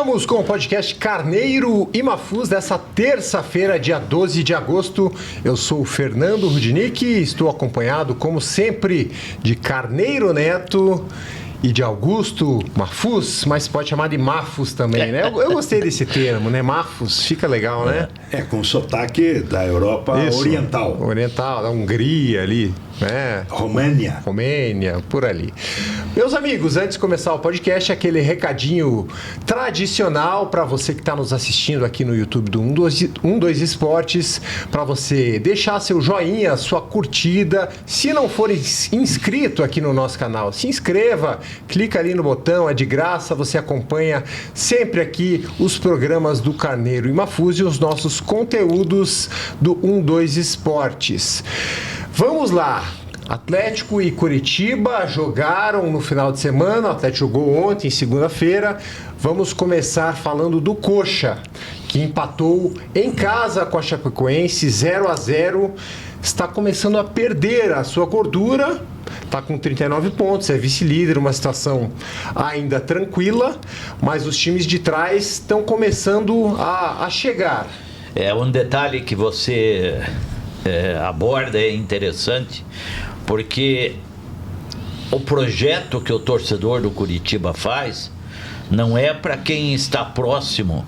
Voltamos com o podcast Carneiro e Mafuz dessa terça-feira, dia 12 de agosto. Eu sou o Fernando Rudnick e estou acompanhado, como sempre, de Carneiro Neto e de Augusto Mafuz, mas pode chamar de Mafuz também, né? Eu gostei desse termo, né? Mafuz, fica legal, né? Com sotaque da Europa Oriental. Oriental, da Hungria ali, né? Romênia, por ali. Meus amigos, antes de começar o podcast, aquele recadinho tradicional para você que está nos assistindo aqui no YouTube do 12 Esportes, para você deixar seu joinha, sua curtida. Se não for inscrito aqui no nosso canal, se inscreva, clica ali no botão, é de graça, você acompanha sempre aqui os programas do Carneiro e Mafuz e os nossos conteúdos do 12 Esportes. Vamos lá! Atlético e Curitiba jogaram no final de semana, o Atlético jogou ontem, segunda-feira. Vamos começar falando do Coxa, que empatou em casa com a Chapecoense 0-0. Está começando a perder a sua gordura, está com 39 pontos, é vice-líder, uma situação ainda tranquila, mas os times de trás estão começando a chegar. É um detalhe que você aborda, é interessante, porque o projeto que o torcedor do Curitiba faz não é para quem está próximo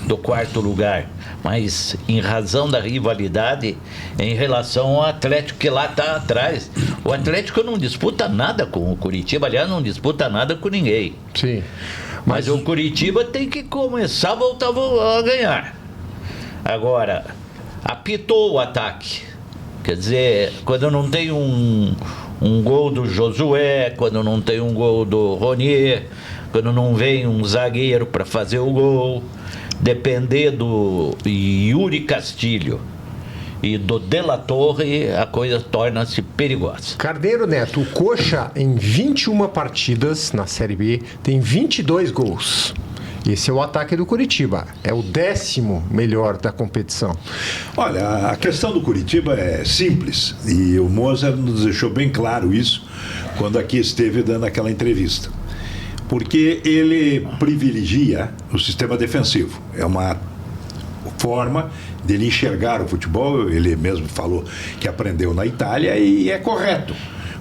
do quarto lugar, mas em razão da rivalidade em relação ao Atlético que lá está atrás. O Atlético não disputa nada com o Curitiba, aliás, não disputa nada com ninguém. Sim. Mas o Curitiba tem que começar a voltar a ganhar. Agora, apitou o ataque. Quer dizer, quando não tem um gol do Josué, quando não tem um gol do Ronier, quando não vem um zagueiro para fazer o gol, depender do Yuri Castilho e do De La Torre, a coisa torna-se perigosa. Carneiro Neto, o Coxa em 21 partidas na Série B tem 22 gols. Esse é o ataque do Curitiba, é o 10º melhor da competição. Olha, a questão do Curitiba é simples e o Mozart nos deixou bem claro isso quando aqui esteve dando aquela entrevista. Porque ele privilegia o sistema defensivo. É uma forma dele enxergar o futebol. Ele mesmo falou que aprendeu na Itália e é correto.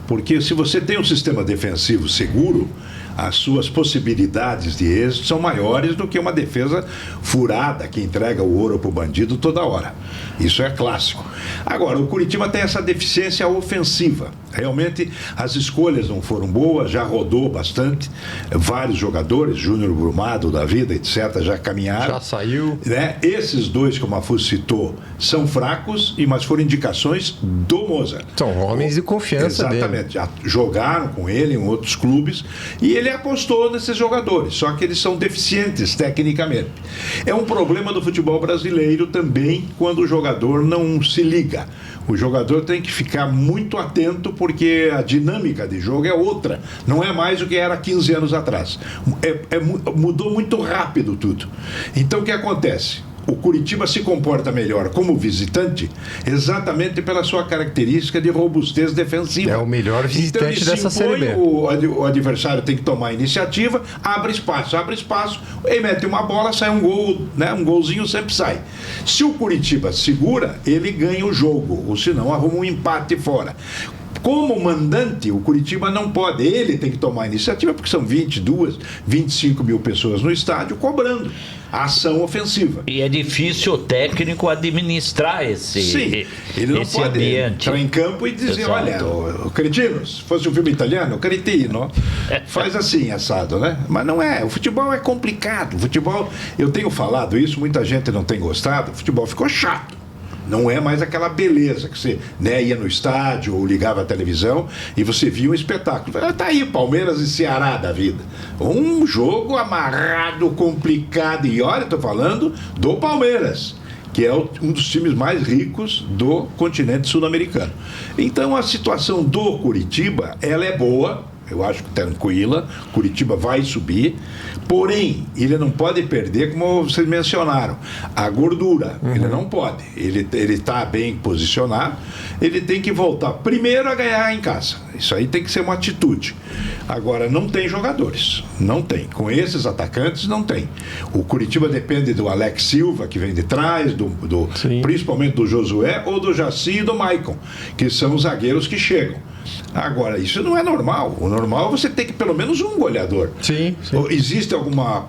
Porque se você tem um sistema defensivo seguro, as suas possibilidades de êxito são maiores do que uma defesa furada que entrega o ouro para o bandido toda hora. Isso é clássico. Agora, o Curitiba tem essa deficiência ofensiva. Realmente, as escolhas não foram boas, já rodou bastante. Vários jogadores, Júnior Brumado da vida, etc., já caminharam. Já saiu. Né? Esses dois que o Mafuz citou são fracos, mas foram indicações do Mozart. São homens de confiança dele. Exatamente. Já jogaram com ele em outros clubes e ele apostou nesses jogadores, só que eles são deficientes tecnicamente. É um problema do futebol brasileiro também quando o jogador não se liga. O jogador tem que ficar muito atento porque a dinâmica de jogo é outra. Não é mais o que era 15 anos atrás. Mudou muito rápido tudo. Então o que acontece? O Curitiba se comporta melhor como visitante exatamente pela sua característica de robustez defensiva. É o melhor visitante dessa Série B. O adversário tem que tomar a iniciativa, abre espaço, e mete uma bola, sai um gol, né? Um golzinho sempre sai. Se o Curitiba segura, ele ganha o jogo, ou senão arruma um empate fora. Como mandante, o Curitiba não pode, ele tem que tomar a iniciativa, porque são 22, 25 mil pessoas no estádio cobrando a ação ofensiva. E é difícil o técnico administrar esse ele não pode ambiente. Entrar em campo e dizer, Exato. olha, o cretino, se fosse um filme italiano, cretino, faz assim, assado, né? Mas não é, o futebol é complicado, o futebol, eu tenho falado isso, muita gente não tem gostado, o futebol ficou chato. Não é mais aquela beleza que você, né, ia no estádio ou ligava a televisão e você via um espetáculo. Tá aí, Palmeiras e Ceará da vida. Um jogo amarrado, complicado. E olha, estou falando do Palmeiras, que é um dos times mais ricos do continente sul-americano. Então a situação do Curitiba, ela é boa, Eu acho que tranquila, Curitiba vai subir, porém, ele não pode perder, como vocês mencionaram, a gordura. Ele não pode. Ele está bem posicionado, ele tem que voltar primeiro a ganhar em casa. Isso aí tem que ser uma atitude. Agora, não tem jogadores. Não tem. Com esses atacantes, não tem. O Curitiba depende do Alex Silva, que vem de trás, principalmente do Josué, ou do Jaci e do Maicon, que são os zagueiros que chegam. Agora, isso não é normal. O normal é você ter que pelo menos um goleador. Sim. Existe alguma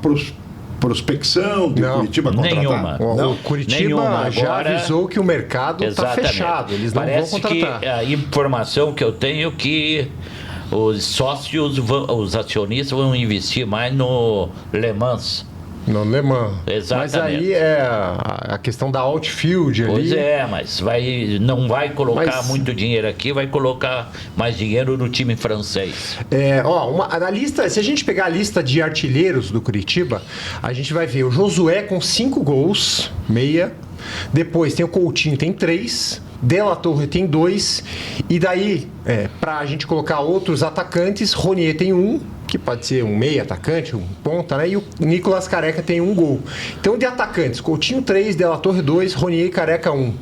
prospecção de Curitiba contratar? Nenhuma. O Curitiba já avisou que o mercado está fechado. Eles não vão contratar. Que a informação que eu tenho é que os sócios, os acionistas vão investir mais no Le Mans. No Le Mans. Exatamente. Mas aí é a questão da outfield ali. Pois é, mas não vai colocar muito dinheiro aqui, vai colocar mais dinheiro no time francês. Na lista, se a gente pegar a lista de artilheiros do Curitiba, a gente vai ver o Josué com 5 gols, meia. Depois tem o Coutinho, tem 3. De La Torre tem 2. E daí, para a gente colocar outros atacantes, Ronier tem 1, que pode ser um meia atacante, um ponta, né? E o Nicolas Careca tem 1 gol. Então, de atacantes, Coutinho 3, De La Torre 2, Ronier e Careca 1.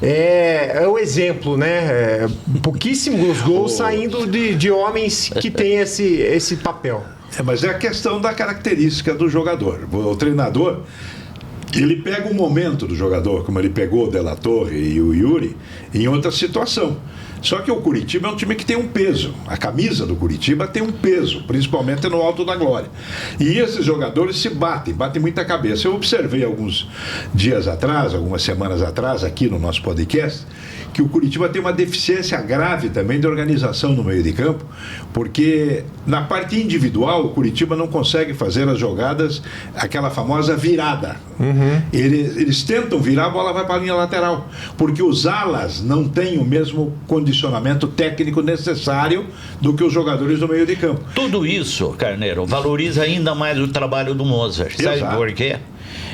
É o exemplo, né? Pouquíssimos gols saindo de homens que têm esse papel. Mas é a questão da característica do jogador. O treinador, ele pega o momento do jogador, como ele pegou o De La Torre e o Yuri, em outra situação. Só que o Curitiba é um time que tem um peso. A camisa do Curitiba tem um peso, principalmente no Alto da Glória. E esses jogadores se batem muita cabeça. Eu observei alguns dias atrás, algumas semanas atrás, aqui no nosso podcast, que o Curitiba tem uma deficiência grave também de organização no meio de campo, porque na parte individual o Curitiba não consegue fazer as jogadas, aquela famosa virada. Eles tentam virar, a bola vai para a linha lateral, porque os alas não têm o mesmo condicionamento técnico necessário do que os jogadores do meio de campo. Tudo isso, Carneiro, valoriza ainda mais o trabalho do Mozart. Sabe por quê?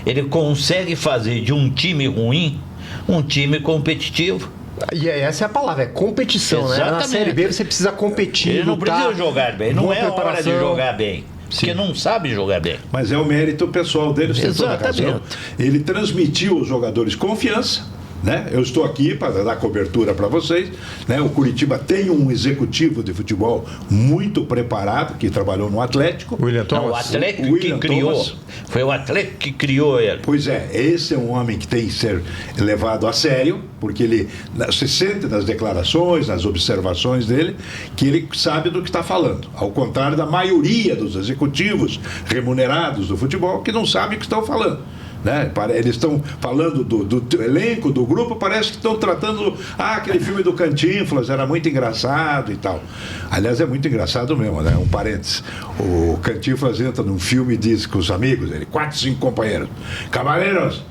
Ele consegue fazer de um time ruim um time competitivo. E essa é a palavra, é competição. Exatamente. Né? Na Série B você precisa competir. Ele não precisa jogar bem, não é hora de jogar bem. Porque não sabe jogar bem. Mas é o mérito pessoal dele, você tem toda a razão. Ele transmitiu aos jogadores confiança. Né? Eu estou aqui para dar cobertura para vocês, né? O Curitiba tem um executivo de futebol muito preparado, que trabalhou no Atlético. William Thomas. Não, o Atlético que criou. Foi o Atlético que criou ele. Pois é, esse é um homem que tem que ser levado a sério, porque ele se sente nas declarações, nas observações dele, que ele sabe do que está falando. Ao contrário da maioria dos executivos remunerados do futebol, que não sabem o que estão falando. Né? Eles estão falando do elenco, do grupo, parece que estão tratando aquele filme do Cantinflas, era muito engraçado e tal. Aliás, é muito engraçado mesmo, né? Um parênteses. O Cantinflas entra num filme e diz com os amigos, 4, 5 companheiros: cavaleiros,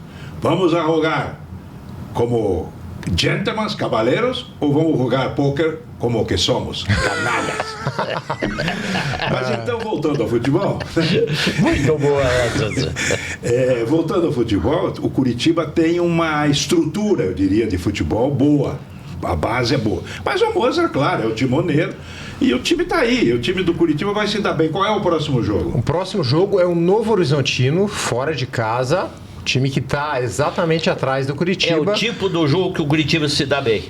vamos a jogar como gentlemen, cavaleiros, ou vamos jogar pôquer como que somos, canalhas? Mas então, voltando ao futebol. Muito boa essa. Voltando ao futebol, o Curitiba tem uma estrutura, eu diria, de futebol boa. A base é boa. Mas o Mozart, claro, é o timoneiro. E o time está aí. O time do Curitiba vai se dar bem. Qual é o próximo jogo? O próximo jogo é o Novo Horizontino, fora de casa. Time que está exatamente atrás do Curitiba. É o tipo do jogo que o Curitiba se dá bem.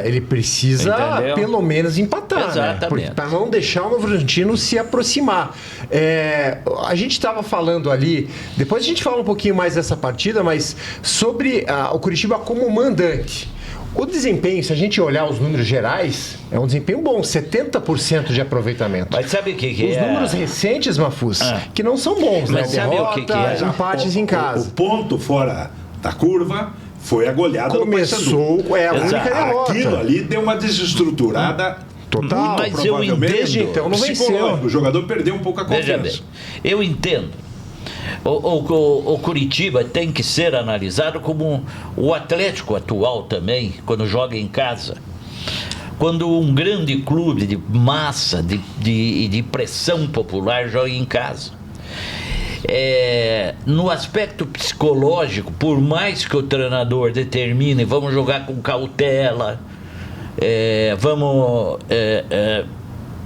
Ele precisa pelo menos empatar. Exatamente. Né? Para não deixar o Novo Horizontino se aproximar. A gente estava falando ali, depois a gente fala um pouquinho mais dessa partida, mas sobre o Curitiba como mandante. O desempenho, se a gente olhar os números gerais, é um desempenho bom, 70% de aproveitamento. Mas sabe o que os números recentes, Mafuz, que não são bons, mas né? Sabe Derrota, o que é? Empates em casa. O ponto fora da curva foi a goleada do Paysandu. A única derrota. Aquilo ali deu uma desestruturada total. Mas eu entendo. Desde então não venceu. O jogador perdeu um pouco a confiança. Veja bem, eu entendo. O Curitiba tem que ser analisado como o Atlético atual também, quando joga em casa. Quando um grande clube de massa, de pressão popular joga em casa. No aspecto psicológico, por mais que o treinador determine, vamos jogar com cautela,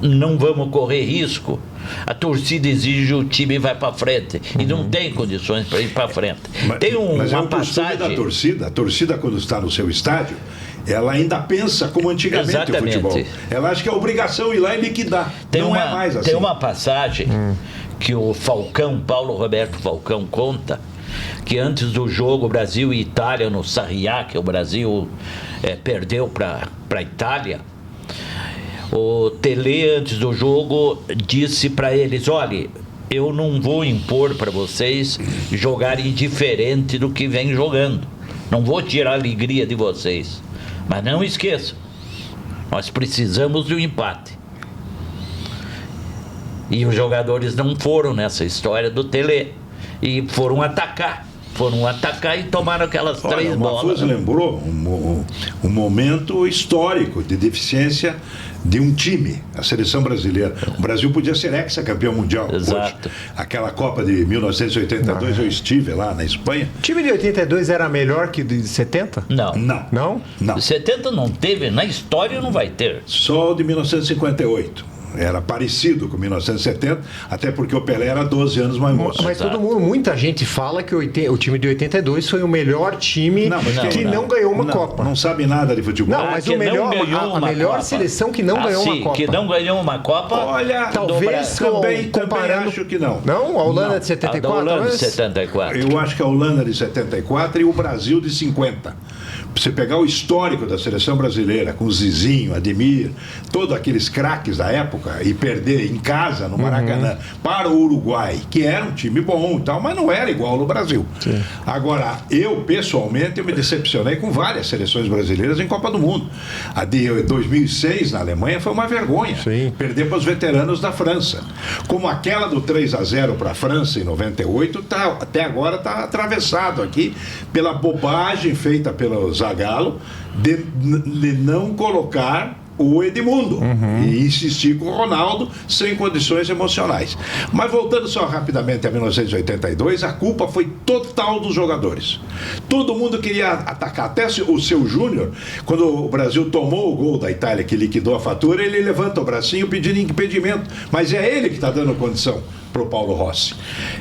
não vamos correr risco. A torcida exige o time vai para frente e não tem condições para ir para frente. Tem uma passagem da torcida. A torcida, quando está no seu estádio, ela ainda pensa como antigamente. Exatamente. O futebol. Ela acha que é obrigação ir lá e liquidar. Não é mais assim. Tem uma passagem que o Falcão, Paulo Roberto Falcão, conta que antes do jogo Brasil e Itália no Sarriá, que o Brasil perdeu para a Itália, o Tele, antes do jogo, disse para eles: olha, eu não vou impor para vocês jogarem diferente do que vem jogando, não vou tirar a alegria de vocês, mas não esqueçam, nós precisamos de um empate. E os jogadores não foram nessa história do Tele e foram atacar e tomaram aquelas 3 bolas. O Mafuso lembrou um momento histórico de deficiência de um time, a seleção brasileira. O Brasil podia ser ex-campeão mundial. Exato. Poxa, aquela Copa de 1982, eu estive lá na Espanha. O time de 82 era melhor que de 70? Não. Não? Não. 70 não teve, na história não vai ter. Só o de 1958. Era parecido com 1970, até porque o Pelé era 12 anos mais moço. Mas muita gente fala que o time de 82 foi o melhor time que não ganhou uma Copa. Não sabe nada de futebol. Não, mas a melhor seleção que não ganhou uma Copa. Que não ganhou uma Copa. Olha, talvez também acho que não. Não? A Holanda de 74? A Holanda de 74. Eu acho que a Holanda de 74 e o Brasil de 50. Você pegar o histórico da seleção brasileira, com o Zizinho, Ademir, todos aqueles craques da época, e perder em casa, no Maracanã, para o Uruguai, que era um time bom e tal, mas não era igual no Brasil. Sim. Agora, pessoalmente, eu me decepcionei com várias seleções brasileiras em Copa do Mundo. A de 2006, na Alemanha, foi uma vergonha. Sim. Perder para os veteranos da França. Como aquela do 3-0 para a França, em 98, até agora está atravessado aqui pela bobagem feita pelos Zagallo de não colocar o Edmundo e insistir com o Ronaldo sem condições emocionais. Mas voltando só rapidamente a 1982, a culpa foi total dos jogadores. Todo mundo queria atacar, até o seu Júnior, quando o Brasil tomou o gol da Itália que liquidou a fatura, ele levanta o bracinho pedindo impedimento, mas é ele que está dando condição para o Paulo Rossi.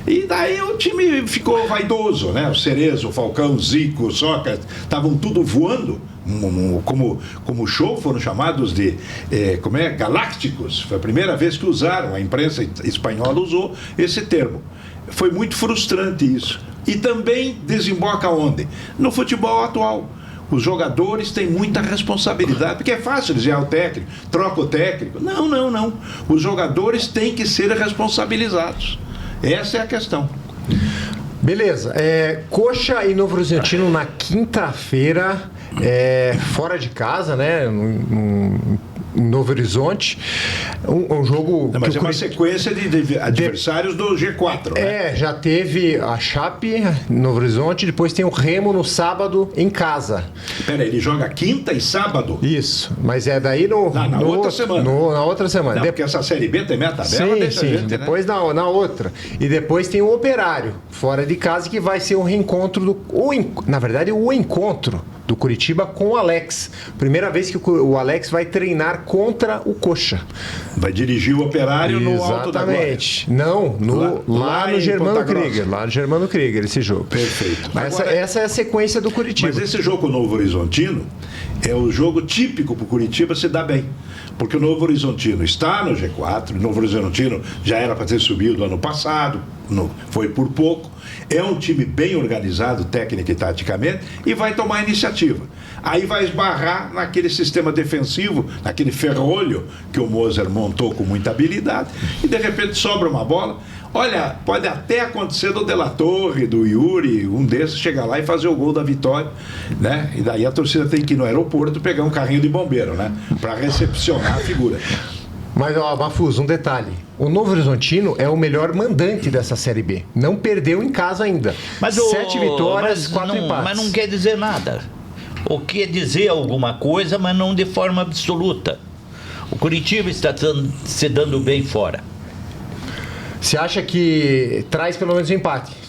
E daí o time ficou vaidoso, né? O Cerezo, o Falcão, o Zico, o Sócrates, estavam tudo voando, como show, foram chamados de galácticos. Foi a primeira vez que usaram, a imprensa espanhola usou esse termo. Foi muito frustrante isso. E também desemboca onde? No futebol atual. Os jogadores têm muita responsabilidade, porque é fácil dizer ao técnico, troca o técnico. Não. Os jogadores têm que ser responsabilizados. Essa é a questão. Beleza. Coxa e Novo Horizontino na quinta-feira, fora de casa, né? Em Novo Horizonte, um jogo... Não, mas é uma sequência de adversários do G4, né? Já teve a Chape, Novo Horizonte, depois tem o Remo no sábado em casa. Peraí, ele joga quinta e sábado? Isso, mas é daí na outra semana. Na outra semana. Porque essa Série B tem meia tabela, sim, depois né? na outra. E depois tem o Operário, fora de casa, que vai ser um reencontro na verdade, o encontro do Curitiba com o Alex. Primeira vez que o Alex vai treinar contra o Coxa. Vai dirigir o Operário no Alto da Glória. Exatamente. Não, lá no Germano Krieger. Lá no Germano Krieger, esse jogo. Perfeito. Mas essa é a sequência do Curitiba. Mas esse jogo com o Novo Horizontino é o jogo típico para o Curitiba se dar bem. Porque o Novo Horizontino está no G4, o Novo Horizontino já era para ter subido ano passado, foi por pouco. É um time bem organizado, técnica e taticamente, e vai tomar iniciativa. Aí vai esbarrar naquele sistema defensivo, naquele ferrolho que o Moser montou com muita habilidade, e de repente sobra uma bola. Olha, pode até acontecer do De La Torre, do Yuri, um desses chegar lá e fazer o gol da vitória, né? E daí a torcida tem que ir no aeroporto pegar um carrinho de bombeiro, né? Para recepcionar a figura. Mas, Mafuso, um detalhe. O Novo Horizontino é o melhor mandante dessa Série B. Não perdeu em casa ainda. 7 vitórias, 4 empates. Mas não quer dizer nada. Ou quer dizer alguma coisa, mas não de forma absoluta. O Curitiba está se dando bem fora. Você acha que traz pelo menos um empate?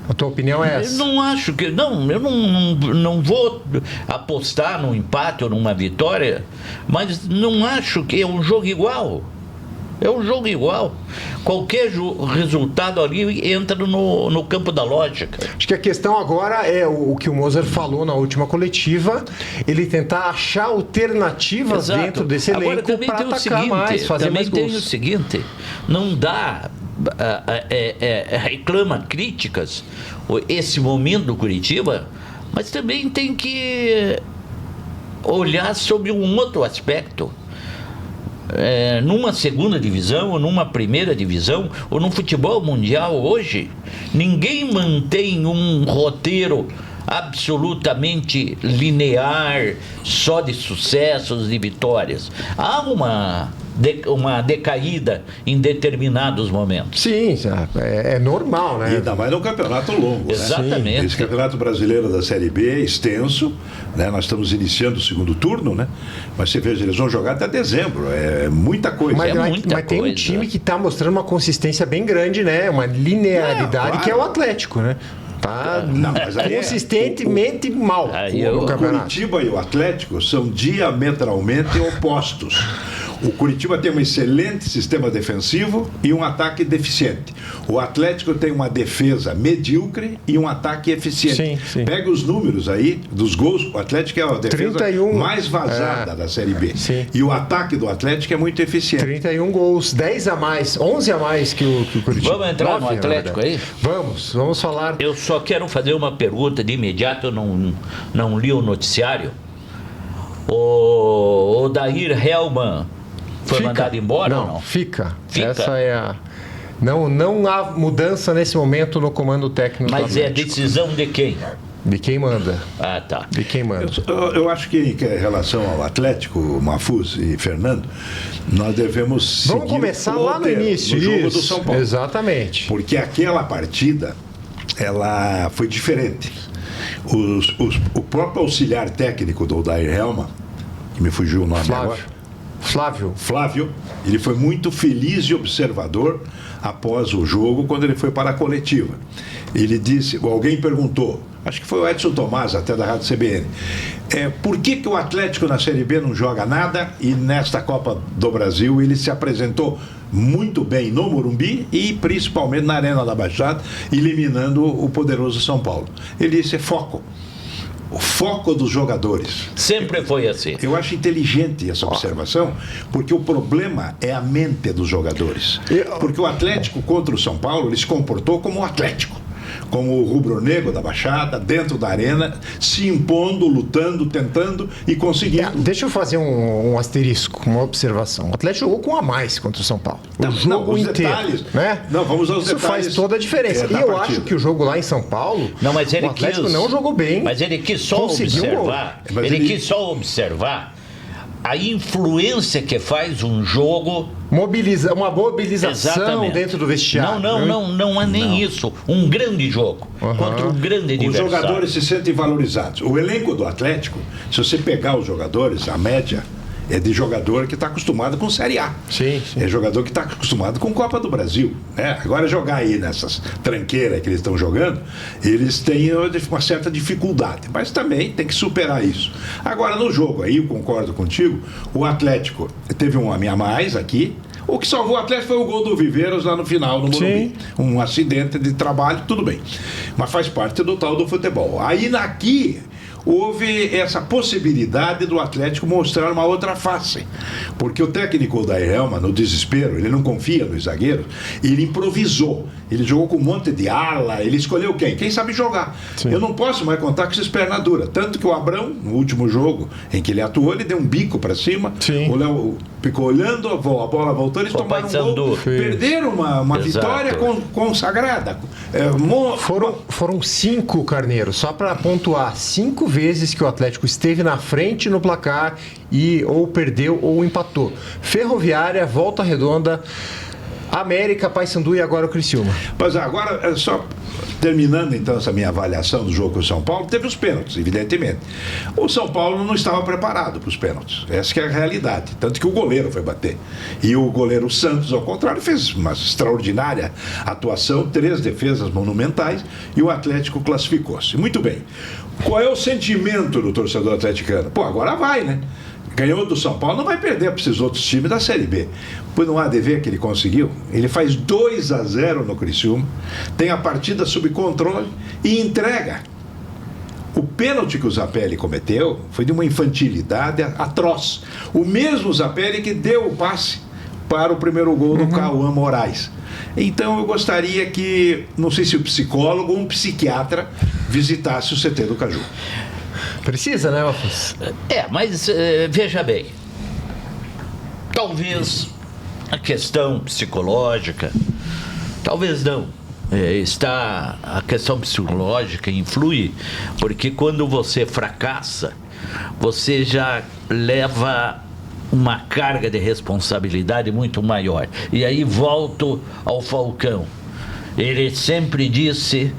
A tua opinião é essa? Eu não acho que... Não, eu não vou apostar num empate ou numa vitória, mas não acho que é um jogo igual. É um jogo igual. Qualquer resultado ali entra no campo da lógica. Acho que a questão agora é o que o Moser falou na última coletiva, ele tentar achar alternativas dentro desse elenco para atacar mais, fazer mais gols. Também tem o seguinte, não dá... reclama críticas esse momento do Curitiba, mas também tem que olhar sobre um outro aspecto. Numa segunda divisão ou numa primeira divisão ou no futebol mundial hoje, ninguém mantém um roteiro absolutamente linear, só de sucessos e vitórias. Há uma decaída em determinados momentos. Sim, é normal, né? E ainda mais num campeonato longo. Exatamente. Né? Esse campeonato brasileiro da Série B é extenso, né? Nós estamos iniciando o segundo turno, né? Mas você veja, eles vão jogar até dezembro. É muita coisa. Mas tem um time que está mostrando uma consistência bem grande, né? Uma linearidade, claro, que é o Atlético, né? Tá consistentemente mal. O Curitiba e o Atlético são diametralmente opostos. O Curitiba tem um excelente sistema defensivo e um ataque deficiente. O Atlético tem uma defesa medíocre e um ataque eficiente. Sim. Pega os números aí dos gols. O Atlético é a defesa 31, mais vazada da Série B. Sim. E o ataque do Atlético é muito eficiente. 31 gols, 10 a mais, 11 a mais que o Curitiba. Vamos entrar no Atlético aí? Vamos falar. Eu só quero fazer uma pergunta de imediato, eu não li o noticiário. O Dair Helman foi mandado embora ou não? Fica. Essa é a... Não há mudança nesse momento no comando técnico. Mas é decisão de quem? De quem manda. Ah, tá. De quem manda. Eu acho que em relação ao Atlético, Mafuz e Fernando, nós devemos seguir. Vamos começar lá no início. No jogo do São Paulo. Exatamente. Porque aquela partida, ela foi diferente. O próprio auxiliar técnico do Dair Helman, que me fugiu o nome agora. Flávio, ele foi muito feliz e observador após o jogo, quando ele foi para a coletiva. Ele disse, alguém perguntou, acho que foi o Edson Tomás, até da Rádio CBN, por que o Atlético na Série B não joga nada e nesta Copa do Brasil ele se apresentou muito bem no Morumbi e principalmente na Arena da Baixada, eliminando o poderoso São Paulo. Ele disse, foco. O foco dos jogadores. Sempre foi assim. Eu acho inteligente essa observação, porque o problema é a mente dos jogadores. Porque o Atlético contra o São Paulo, ele se comportou como o Atlético, como o rubro-negro da Baixada, dentro da arena, se impondo, lutando, tentando e conseguindo. Deixa eu fazer um asterisco, uma observação. O Atlético jogou com a mais contra o São Paulo. O jogo inteiro. Detalhes, né? Não, vamos aos Isso detalhes. Faz toda a diferença. E eu acho que o jogo lá em São Paulo, mas o Atlético não jogou bem. Mas ele quis só observar. Ele quis só observar a influência que faz um jogo. Uma mobilização. Exatamente. Dentro do vestiário. Não é nem isso. Um grande jogo contra um grande adversário. Os jogadores se sentem valorizados. O elenco do Atlético, se você pegar os jogadores, a média é de jogador que está acostumado com Série A. Sim. É jogador que está acostumado com Copa do Brasil. Né? Agora, jogar aí nessas tranqueiras que eles estão jogando, eles têm uma certa dificuldade, mas também tem que superar isso. Agora, no jogo aí, eu concordo contigo, o Atlético teve um a mais aqui. O que salvou o Atlético foi o gol do Viveiros lá no final, no Morumbi. Um acidente de trabalho, tudo bem. Mas faz parte do tal do futebol. Aí, aqui, houve essa possibilidade do Atlético mostrar uma outra face. Porque o técnico da Helman, no desespero, ele não confia nos zagueiros, ele improvisou. Ele jogou com um monte de ala, ele escolheu quem? Quem sabe jogar. Sim. Eu não posso mais contar com esses perna dura. Tanto que o Abrão, no último jogo em que ele atuou, ele deu um bico para cima. Sim. O Léo ficou olhando, a bola voltou, eles tomaram um gol. Perderam uma vitória consagrada. Foram 5, Carneiro, só para pontuar, 5 vezes que o Atlético esteve na frente no placar e ou perdeu ou empatou. Ferroviária, Volta Redonda, América, Paysandu e agora o Criciúma. Mas agora, só terminando então essa minha avaliação do jogo com o São Paulo, teve os pênaltis, evidentemente. O São Paulo não estava preparado para os pênaltis. Essa que é a realidade. Tanto que o goleiro foi bater. E o goleiro Santos, ao contrário, fez uma extraordinária atuação, 3 defesas monumentais e o Atlético classificou-se. Muito bem. Qual é o sentimento do torcedor atleticano? Agora vai, né? Ganhou do São Paulo, não vai perder para esses outros times da Série B. Pois não há de ver que ele conseguiu. Ele faz 2-0 no Criciúma, tem a partida sob controle e entrega. O pênalti que o Zapelli cometeu foi de uma infantilidade atroz. O mesmo Zapelli que deu o passe para o primeiro gol do Cauã Moraes. Então eu gostaria que, não sei se o psicólogo ou um psiquiatra visitasse o CT do Caju. Precisa, né, Afonso? Mas veja bem, talvez a questão psicológica, talvez não, a questão psicológica influi, porque quando você fracassa, você já leva uma carga de responsabilidade muito maior. E aí volto ao Falcão. Ele sempre dizia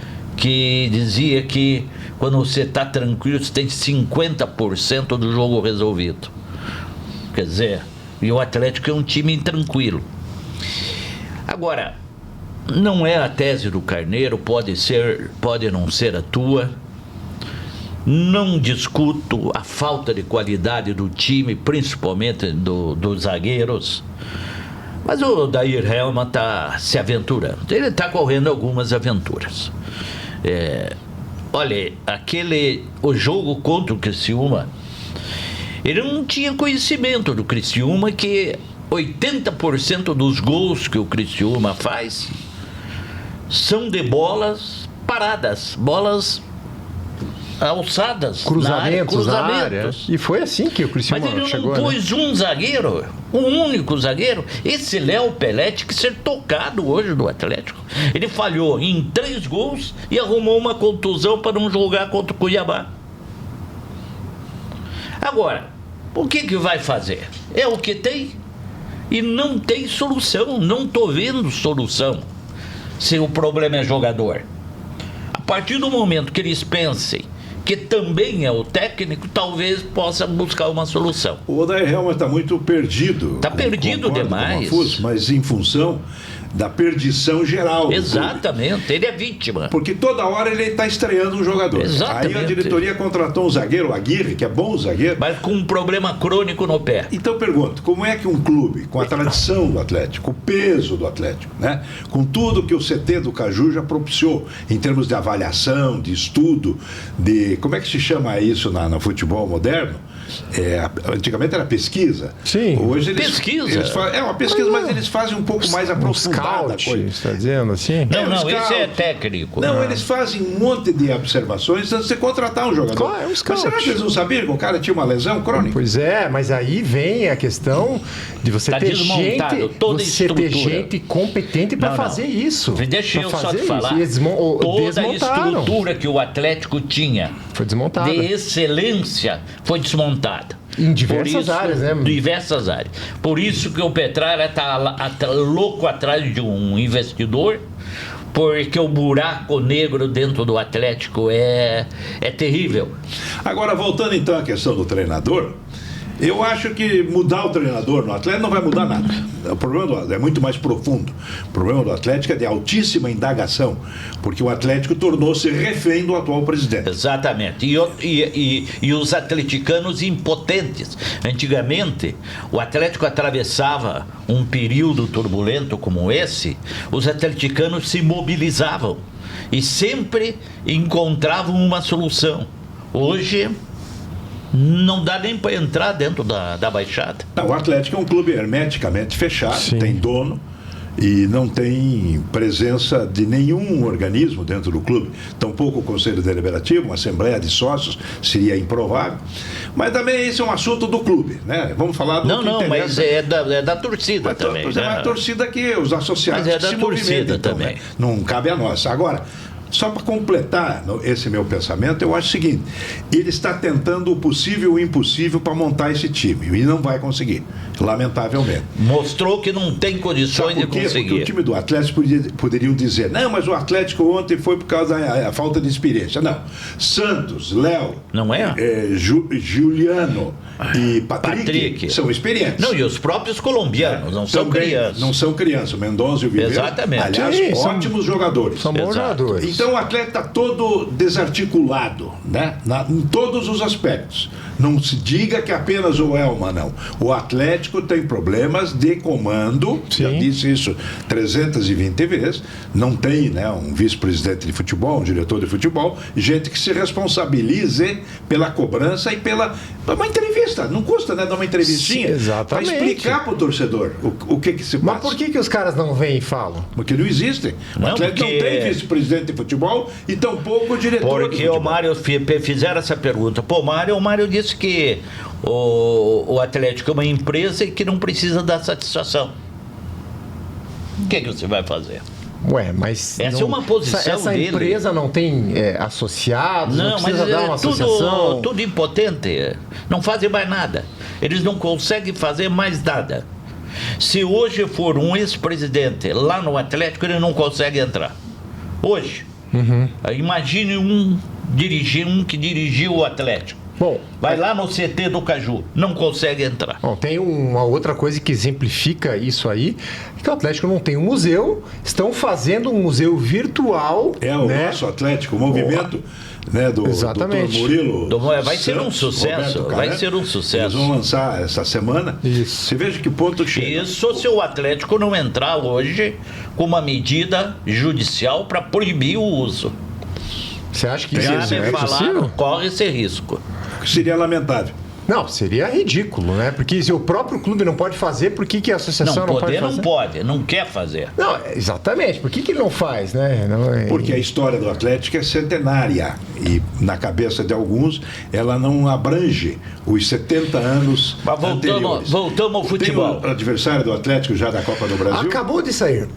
que quando você está tranquilo, você tem 50% do jogo resolvido. Quer dizer, e o Atlético é um time intranquilo. Agora, não é a tese do Carneiro, pode não ser a tua. Não discuto a falta de qualidade do time, principalmente dos zagueiros. Mas o Dair Helman está se aventurando. Ele está correndo algumas aventuras. Olha, o jogo contra o Criciúma, ele não tinha conhecimento do Criciúma, que 80% dos gols que o Criciúma faz são de bolas paradas, bolas alçadas, cruzamentos na área. E foi assim que o Criciúma chegou. Mas ele não pôs um zagueiro, um único zagueiro. Esse Léo Pelé tinha que ser tocado hoje do Atlético. Ele falhou em 3 gols e arrumou uma contusão para não jogar contra o Cuiabá. Agora, o que vai fazer? É o que tem e não tem solução. Não estou vendo solução se o problema é jogador. A partir do momento que eles pensem que também é o técnico, talvez possa buscar uma solução. O Odair Helman está muito perdido. Está perdido demais. Mas em função da perdição geral. Exatamente, ele é vítima. Porque toda hora ele está estreando um jogador. Exatamente. Aí a diretoria contratou um zagueiro, o Aguirre, que é bom zagueiro. Mas com um problema crônico no pé. Então eu pergunto, como é que um clube com a tradição do Atlético, o peso do Atlético, né, com tudo que o CT do Caju já propiciou, em termos de avaliação, de estudo, de... Como é que se chama isso no futebol moderno? Antigamente era pesquisa. Sim. Hoje pesquisa. É uma pesquisa, mas eles fazem um pouco mais aprofundada. Scout, você está dizendo assim? Não, isso é técnico. Não, eles fazem um monte de observações antes de contratar um jogador. Claro, é um scout. Mas será que eles não sabiam que o cara tinha uma lesão crônica? Pois é, mas aí vem a questão de você ter gente competente para fazer isso. Deixa eu só te falar. Toda a estrutura que o Atlético tinha foi desmontada. De excelência foi desmontada. Em diversas áreas, né? Diversas áreas. Por isso que o Petralha está louco atrás de um investidor, porque o buraco negro dentro do Atlético é terrível. Agora, voltando então à questão do treinador, eu acho que mudar o treinador no Atlético não vai mudar nada. O problema é muito mais profundo. O problema do Atlético é de altíssima indagação, porque o Atlético tornou-se refém do atual presidente. Exatamente. E os atleticanos impotentes. Antigamente, o Atlético atravessava um período turbulento como esse, os atleticanos se mobilizavam e sempre encontravam uma solução. Hoje não dá nem para entrar dentro da Baixada. Não, o Atlético é um clube hermeticamente fechado. Sim. Tem dono e não tem presença de nenhum organismo dentro do clube, tampouco o Conselho Deliberativo, uma assembleia de sócios seria improvável, mas também esse é um assunto do clube, né? Vamos falar do mas é da torcida também. Mas é uma torcida que os associados mas é da se torcida movimentam também. Né? Não cabe a nós. Agora, só para completar esse meu pensamento, eu acho o seguinte: ele está tentando o possível e o impossível para montar esse time e não vai conseguir, lamentavelmente. Mostrou que não tem condições de conseguir. Porque o time do Atlético poderiam dizer, não, mas o Atlético ontem foi por causa da falta de experiência. Não. Santos, Léo, não é? Juliano e Patrick são experientes. Não, e os próprios colombianos não são crianças. Não são crianças. O Mendonça e o Viveiro, exatamente. Aliás, ótimos jogadores. São bons jogadores. Então o Atlético está todo desarticulado, né? Em todos os aspectos. Não se diga que apenas o Elma, não. O Atlético tem problemas de comando, já disse isso 320 vezes, não tem, né, um vice-presidente de futebol, um diretor de futebol, gente que se responsabilize pela cobrança e pela... Uma entrevista, não custa, né, dar uma entrevistinha. Para explicar para o torcedor o que se passa. Mas por que os caras não vêm e falam? Porque não existem. O Atlético não tem vice-presidente de futebol e tampouco o diretor de futebol. Porque o Mário fizeram essa pergunta. Pô, o Mário disse que o Atlético é uma empresa e que não precisa dar satisfação. O que você vai fazer? Ué, mas essa é uma posição essa dele. Empresa não tem associados, não precisa dar uma associação. Tudo impotente, não fazem mais nada. Eles não conseguem fazer mais nada. Se hoje for um ex-presidente lá no Atlético, ele não consegue entrar. Hoje. Imagine um que dirigiu o Atlético. Bom, vai lá no CT do Caju, não consegue entrar. Bom, tem uma outra coisa que exemplifica isso aí, que o Atlético não tem um museu, estão fazendo um museu virtual. É o nosso Atlético, o movimento, né, do Dr. Murilo. Vai ser um sucesso, vai ser um sucesso. Eles vão lançar essa semana. Isso. Você veja que ponto chega. Isso se o Atlético não entrar hoje com uma medida judicial para proibir o uso. Você acha que já me falaram, corre esse risco. Seria lamentável. Não, seria ridículo, né? Porque se o próprio clube não pode fazer, por que a associação não pode fazer? Não pode, não quer fazer. Não, exatamente. Por que ele não faz, né? Porque a história do Atlético é centenária e, na cabeça de alguns, ela não abrange os 70 anos anteriores. Voltamos ao futebol. Tem o adversário do Atlético já da Copa do Brasil? Acabou de sair.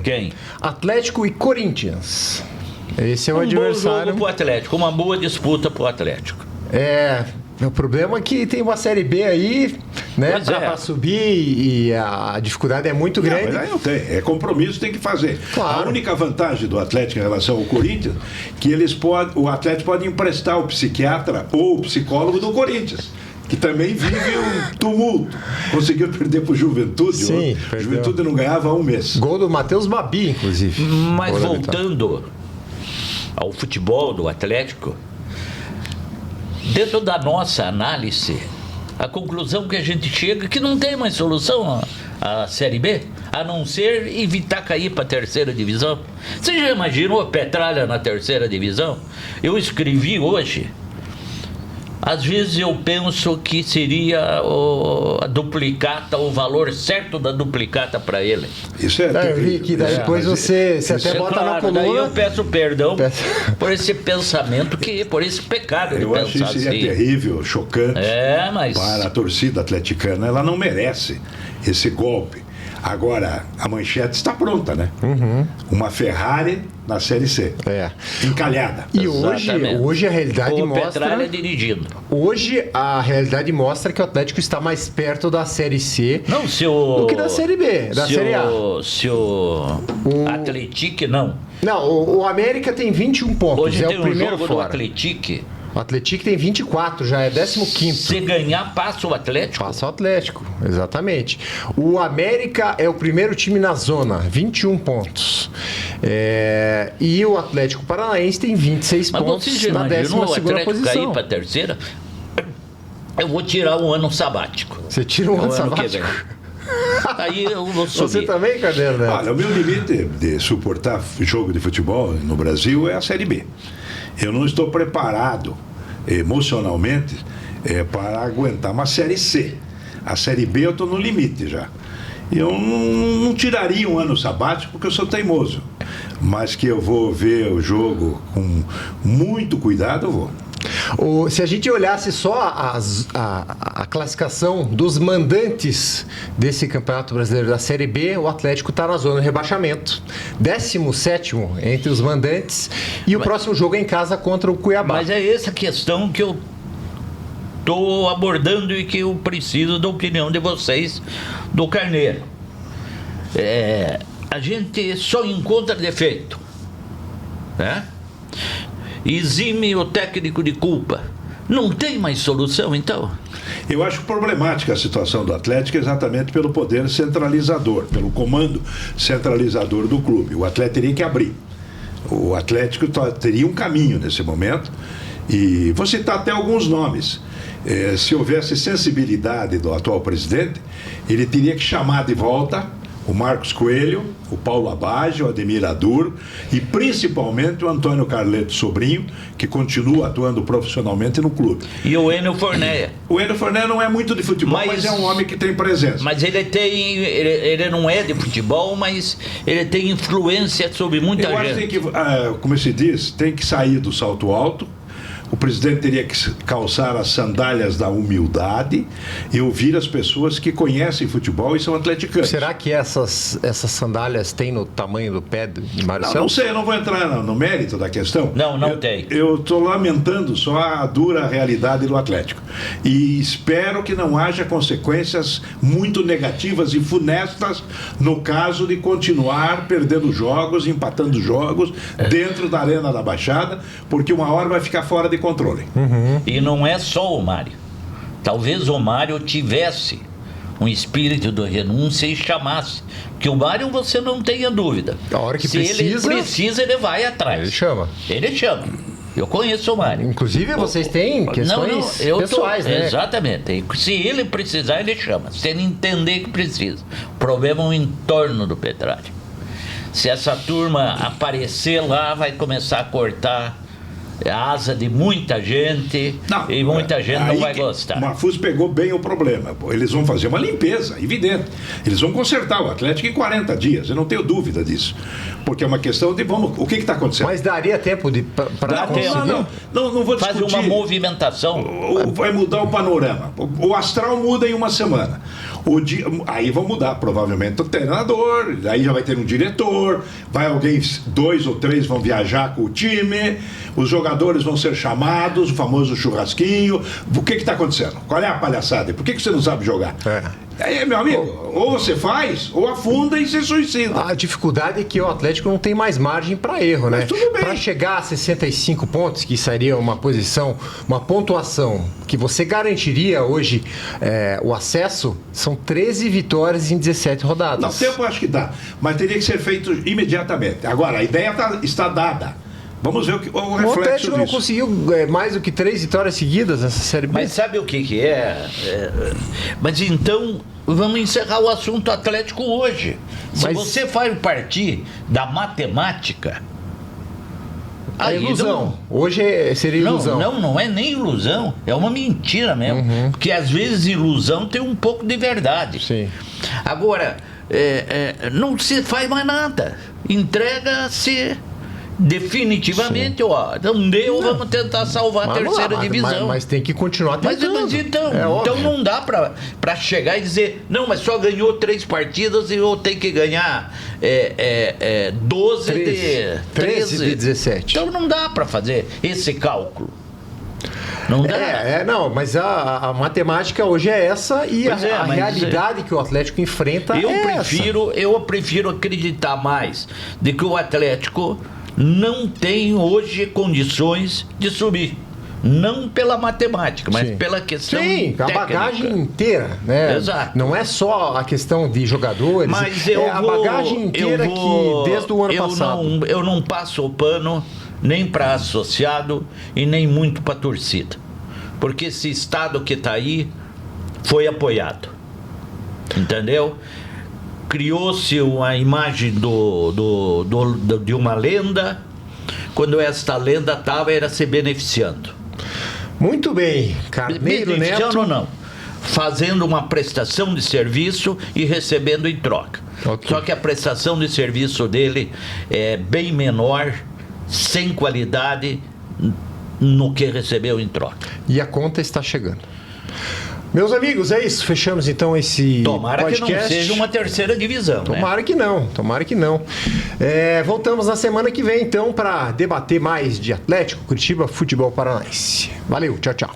Quem? Atlético e Corinthians. Esse é o adversário. Bom jogo pro Atlético, uma boa disputa pro Atlético. O problema é que tem uma Série B aí, né, para subir e a dificuldade é muito grande. Mas aí não tem, é compromisso, tem que fazer. Claro. A única vantagem do Atlético em relação ao Corinthians, que o Atlético pode emprestar o psiquiatra ou o psicólogo do Corinthians, que também vive um tumulto. Conseguiu perder para o Juventude. Sim, a Juventude não ganhava há um mês. Gol do Matheus Babi, inclusive. Mas voltando ao futebol do Atlético, dentro da nossa análise, a conclusão que a gente chega é que não tem mais solução a Série B, a não ser evitar cair para a terceira divisão. Você já imaginou a Petralha na terceira divisão? Eu escrevi hoje. Às vezes eu penso que seria a duplicata, o valor certo da duplicata para ele. Isso é eu vi que depois você até bota na coluna. Daí eu peço perdão por esse pensamento, por esse pecado. Eu acho que isso seria terrível, chocante para a torcida atleticana. Ela não merece esse golpe. Agora, a manchete está pronta, né? Uma Ferrari na Série C. Encalhada. E hoje a realidade mostra... Petralha dirigindo. Hoje a realidade mostra que o Atlético está mais perto da Série C do que da Série B, da Série A. Se o Atlético não. Não, o América tem 21 pontos. Hoje é tem o primeiro jogo fora. do Atlético. O Atlético tem 24, já é 15º. Se ganhar, passa o Atlético? Passa o Atlético, exatamente. O América é o primeiro time na zona, 21 pontos. E o Atlético Paranaense tem 26 pontos na 12ª posição. Cair para a terceira? Eu vou tirar um ano sabático. Você tira um ano sabático? Aí eu vou subir. Você também, Carneiro, né? Olha, o meu limite de suportar jogo de futebol no Brasil é a Série B. Eu não estou preparado emocionalmente para aguentar uma Série C. A Série B eu estou no limite já. Eu não tiraria um ano sabático porque eu sou teimoso. Mas que eu vou ver o jogo com muito cuidado, eu vou. Se a gente olhasse só a classificação dos mandantes desse Campeonato Brasileiro da Série B, o Atlético está na zona de rebaixamento. 17º entre os mandantes o próximo jogo é em casa contra o Cuiabá. Mas é essa questão que eu estou abordando e que eu preciso da opinião de vocês, do Carneiro. A gente só encontra defeito, né? Exime o técnico de culpa. Não tem mais solução, então? Eu acho problemática a situação do Atlético exatamente pelo poder centralizador, pelo comando centralizador do clube. O Atlético teria que abrir. O Atlético teria um caminho nesse momento E vou citar até alguns nomes. Se houvesse sensibilidade do atual presidente, ele teria que chamar de volta o Marcos Coelho, o Paulo Abage, o Ademir Aduro e principalmente o Antônio Carleto Sobrinho, que continua atuando profissionalmente no clube. E o Enio Fornéia. O Enio Fornéia não é muito de futebol, mas é um homem que tem presença. Mas ele não é de futebol, mas ele tem influência sobre muita gente. Eu acho que, como se diz, tem que sair do salto alto. O presidente teria que calçar as sandálias da humildade e ouvir as pessoas que conhecem futebol e são atleticanos. Será que essas sandálias têm no tamanho do pé de Mário Celso? Não sei, eu não vou entrar no mérito da questão. Não tem. Eu estou lamentando só a dura realidade do Atlético. E espero que não haja consequências muito negativas e funestas no caso de continuar perdendo jogos, empatando jogos dentro da Arena da Baixada, porque uma hora vai ficar fora de controle. E não é só o Mário. Talvez o Mário tivesse um espírito de renúncia e chamasse. Que o Mário, você não tenha dúvida. A hora que Se precisa, ele precisa, ele vai atrás. Ele chama. Eu conheço o Mário. Inclusive, vocês têm questões pessoais, né? Exatamente. Se ele precisar, ele chama. Se ele entender que precisa. O problema é o entorno do Petralha. Se essa turma aparecer lá, vai começar a cortar a asa de muita gente e muita gente não vai gostar. O Mahfouz pegou bem o problema. Eles vão fazer uma limpeza, evidente. Eles vão consertar o Atlético em 40 dias, eu não tenho dúvida disso. Porque é uma questão de o que está acontecendo. Mas daria tempo para conseguir? Não vou discutir. Faz uma movimentação. Vai mudar o panorama. O astral muda em uma semana. Aí vão mudar provavelmente o treinador, aí já vai ter um diretor, vai alguém, 2 ou 3 vão viajar com o time, os jogadores vão ser chamados, o famoso churrasquinho. O que está acontecendo? Qual é a palhaçada? Por que você não sabe jogar? Aí, meu amigo, ou você faz, ou afunda e se suicida. A dificuldade é que o Atlético não tem mais margem para erro, né? Para chegar a 65 pontos, que seria uma pontuação que você garantiria hoje o acesso, são 13 vitórias em 17 rodadas. Não, tempo eu acho que dá, mas teria que ser feito imediatamente. Agora, a ideia está dada. Vamos ver o reflexo disso. O Atlético não conseguiu mais do que 3 vitórias seguidas nessa Série B. Mas sabe o que é? Mas então, vamos encerrar o assunto Atlético hoje. Se você faz partir da matemática... A ilusão. Hoje seria ilusão. Não é nem ilusão. É uma mentira mesmo. Porque às vezes ilusão tem um pouco de verdade. Sim. Agora, não se faz mais nada. Entrega-se... definitivamente, não deu, vamos tentar salvar a terceira divisão. Mas tem que continuar tentando. Mas então não dá para chegar e dizer, não, mas só ganhou 3 partidas e eu tenho que ganhar 13 de 17. Então não dá para fazer esse cálculo. Não dá. Mas a matemática hoje é essa e a realidade que o Atlético enfrenta eu prefiro acreditar mais de que o Atlético não tem hoje condições de subir. Não pela matemática, mas pela questão técnica. A bagagem inteira, né? Exato. Não é só a questão de jogadores, mas a bagagem inteira que desde o ano passado. Eu não passo o pano nem para associado e nem muito para torcida. Porque esse estado que está aí foi apoiado. Entendeu? Criou-se uma imagem de uma lenda, quando esta lenda estava era se beneficiando. Muito bem, Carneiro Neto. Ou não, fazendo uma prestação de serviço e recebendo em troca. Okay. Só que a prestação de serviço dele é bem menor, sem qualidade no que recebeu em troca. E a conta está chegando. Meus amigos, é isso. Fechamos então esse Tomara podcast. Que não seja uma terceira divisão. Tomara que não. Voltamos na semana que vem, então, para debater mais de Atlético, Curitiba, futebol paranaense. Valeu, tchau, tchau.